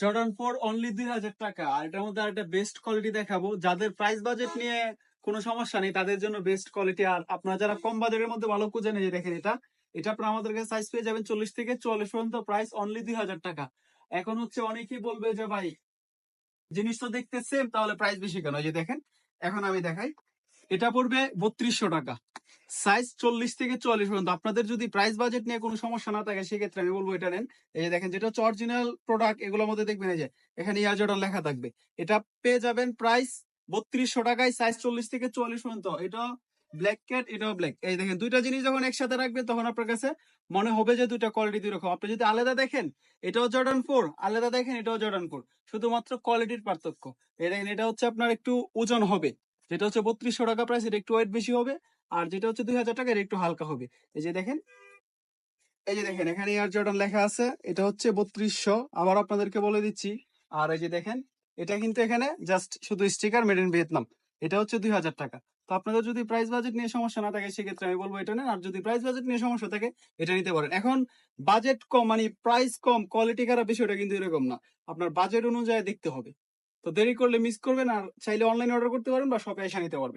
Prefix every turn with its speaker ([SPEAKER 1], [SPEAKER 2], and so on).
[SPEAKER 1] Jordan 4 only 2000 টাকা। আর এটার মধ্যে আরেকটা বেস্ট কোয়ালিটি দেখাবো, যাদের প্রাইস বাজেট নিয়ে কোনো সমস্যা নেই তাদের জন্য বেস্ট কোয়ালিটি। আর আপনারা যারা কম বাজেটের মধ্যে ভালো খুঁজেন, এই যে দেখেন এটা এটা আপনারা আমাদের কাছে সাইজ পেয়ে যাবেন 40 থেকে 44 পর্যন্ত, প্রাইস অনলি 2000 টাকা। এখন হচ্ছে অনেকেই বলবে যে ভাই জিনিস তো দেখতে সেম, তাহলে প্রাইস বেশি কেন? এই যে দেখেন, এখন আমি দেখাই, এটা পড়বে 3200 টাকা, সাইজ 40 থেকে 44 পর্যন্ত। আপনাদের যদি প্রাইস বাজেট নিয়ে কোনো সমস্যা না থাকে সেক্ষেত্রে আমি বলবো এটা নেন। এই যে দেখেন, যেটা হচ্ছে অরিজিনাল প্রোডাক্ট, এগুলোর মধ্যে দেখবেন এই যে এখানে এয়ার জর্ডান লেখা থাকবে। এটা পেয়ে যাবেন প্রাইস 3200 টাকায়, সাইজ 40 থেকে 44 পর্যন্ত। এটা ব্ল্যাক ক্যাট, এটাও ব্ল্যাক। এই দেখেন, দুইটা জিনিস যখন একসাথে রাখবেন তখন আপনার কাছে মনে হবে যে দুইটা কোয়ালিটি দুই রকম। আপনি যদি আলাদা দেখেন এটাও জর্ডান 4, আলাদা দেখেন এটাও জর্ডান 4, শুধুমাত্র কোয়ালিটির পার্থক্য। এই দেখেন, এটা হচ্ছে আপনার একটু ওজন হবে, যেটা হচ্ছে 3200 টাকা প্রাইস, এটা একটু ওয়েট বেশি হবে। আর যেটা হচ্ছে 2000 টাকা, এটা একটু হালকা হবে। এই যে দেখেন, এই যে দেখেন এখানে এয়ার জর্ডান লেখা আছে, এটা হচ্ছে 3200। আবার আপনাদেরকে বলে দিচ্ছি, আর এই যে দেখেন, এটা কিন্তু এখানে জাস্ট শুধু স্টিকার মেড ইন ভিয়েতনাম, এটা হচ্ছে 2000 টাকা। তো আপনাদের যদি প্রাইস বাজেট নিয়ে সমস্যা না থাকে সেক্ষেত্রে আমি বলবো এটা নেন। আর যদি প্রাইস বাজেট নিয়ে সমস্যা থাকে এটা নিতে পারেন। এখন বাজেট কম মানে প্রাইস কম কোয়ালিটি খারাপ বিষয়টা কিন্তু এরকম না, আপনার বাজেট অনুযায়ী দেখতে হবে। তো দেরি করলে মিস করবেন। আর চাইলে অনলাইন অর্ডার করতে পারেন বা শপে এসে নিতে পারবেন।